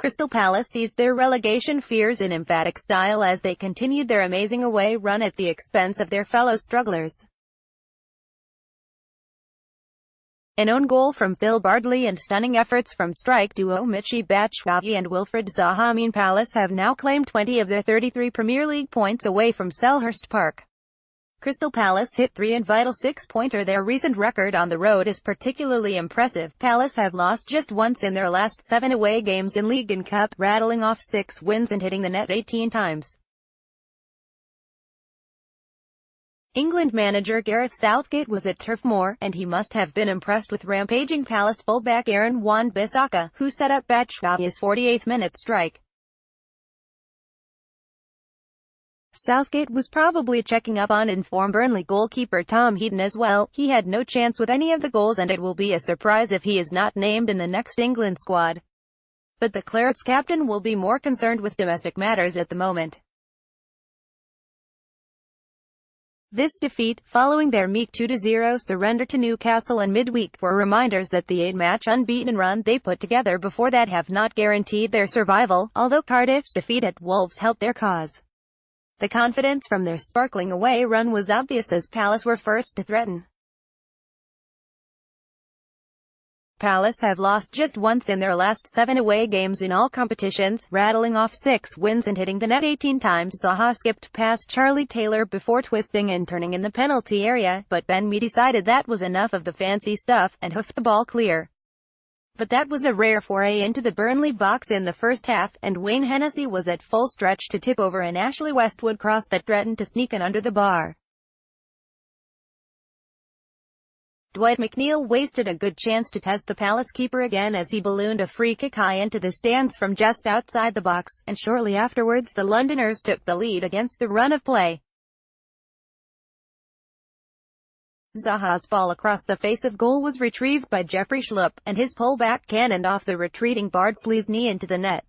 Crystal Palace eased their relegation fears in emphatic style as they continued their amazing away run at the expense of their fellow strugglers. An own goal from Phil Bardley and stunning efforts from strike duo Michy Batshuayi and Wilfred Zaha mean Palace have now claimed 20 of their 33 Premier League points away from Selhurst Park. Crystal Palace hit 3 and vital 6-pointer. Their recent record on the road is particularly impressive. Palace have lost just once in their last 7 away games in League and Cup, rattling off 6 wins and hitting the net 18 times. England manager Gareth Southgate was at Turf Moor, and he must have been impressed with rampaging Palace fullback Aaron Wan-Bissaka, who set up Batshuayi's 48th-minute strike. Southgate was probably checking up on informed Burnley goalkeeper Tom Heaton as well. He had no chance with any of the goals, and it will be a surprise if he is not named in the next England squad. But the Clarets captain will be more concerned with domestic matters at the moment. This defeat, following their meek 2-0 surrender to Newcastle in midweek, were reminders that the 8-match unbeaten run they put together before that have not guaranteed their survival, although Cardiff's defeat at Wolves helped their cause. The confidence from their sparkling away run was obvious as Palace were first to threaten. Palace have lost just once in their last 7 away games in all competitions, rattling off 6 wins and hitting the net 18 times. Zaha skipped past Charlie Taylor before twisting and turning in the penalty area, but Ben Mee decided that was enough of the fancy stuff, and hoofed the ball clear. But that was a rare foray into the Burnley box in the first half, and Wayne Hennessy was at full stretch to tip over an Ashley Westwood cross that threatened to sneak in under the bar. Dwight McNeil wasted a good chance to test the Palace keeper again as he ballooned a free kick high into the stands from just outside the box, and shortly afterwards the Londoners took the lead against the run of play. Zaha's ball across the face of goal was retrieved by Jeffrey Schlupp, and his pullback cannoned off the retreating Bardsley's knee into the net.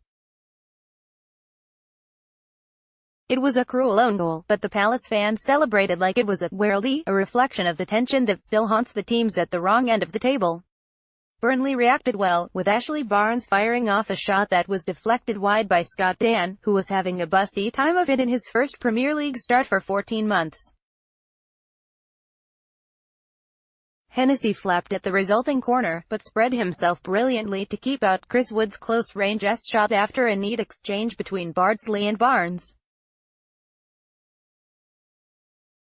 It was a cruel own goal, but the Palace fans celebrated like it was a worldie, a reflection of the tension that still haunts the teams at the wrong end of the table. Burnley reacted well, with Ashley Barnes firing off a shot that was deflected wide by Scott Dann, who was having a bussy time of it in his first Premier League start for 14 months. Hennessy flapped at the resulting corner, but spread himself brilliantly to keep out Chris Wood's close-range shot after a neat exchange between Bardsley and Barnes.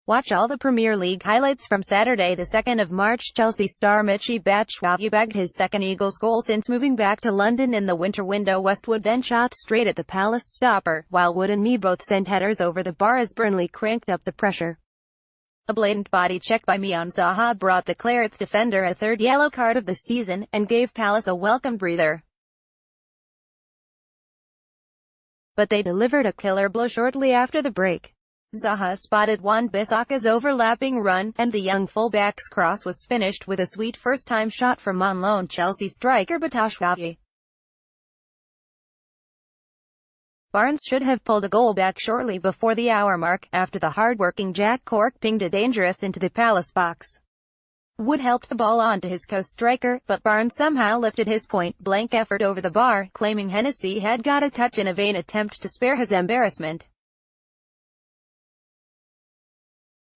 Watch all the Premier League highlights from Saturday, the 2nd of March. Chelsea star Michy Batshuayi bagged his second Eagles goal since moving back to London in the winter window. Westwood then shot straight at the Palace stopper, while Wood and Mee both sent headers over the bar as Burnley cranked up the pressure. A blatant body check by Mee on Zaha brought the Clarets defender a third yellow card of the season, and gave Palace a welcome breather. But they delivered a killer blow shortly after the break. Zaha spotted Wan-Bissaka's overlapping run, and the young fullback's cross was finished with a sweet first-time shot from on loan Chelsea striker Batshuayi. Barnes should have pulled a goal back shortly before the hour mark, after the hard-working Jack Cork pinged a dangerous into the Palace box. Wood helped the ball on to his co-striker, but Barnes somehow lifted his point-blank effort over the bar, claiming Hennessy had got a touch in a vain attempt to spare his embarrassment.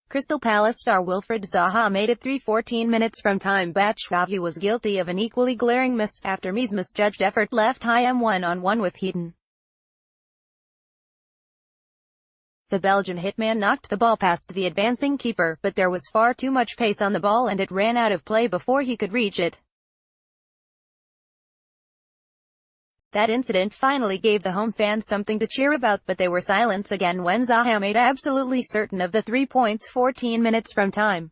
Crystal Palace star Wilfred Zaha made it 14 minutes from time. Batshuayi was guilty of an equally glaring miss, after Mee's misjudged effort left him 1-on-1 with Heaton. The Belgian hitman knocked the ball past the advancing keeper, but there was far too much pace on the ball and it ran out of play before he could reach it. That incident finally gave the home fans something to cheer about, but they were silent again when Zaha made absolutely certain of the 3 points 14 minutes from time.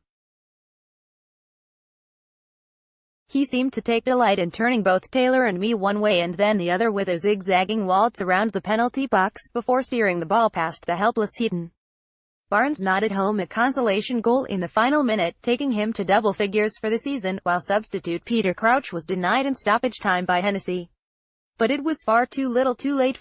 He seemed to take delight in turning both Taylor and Mee one way and then the other with a zigzagging waltz around the penalty box, before steering the ball past the helpless Heaton. Barnes nodded home a consolation goal in the final minute, taking him to double figures for the season, while substitute Peter Crouch was denied in stoppage time by Hennessy. But it was far too little too late.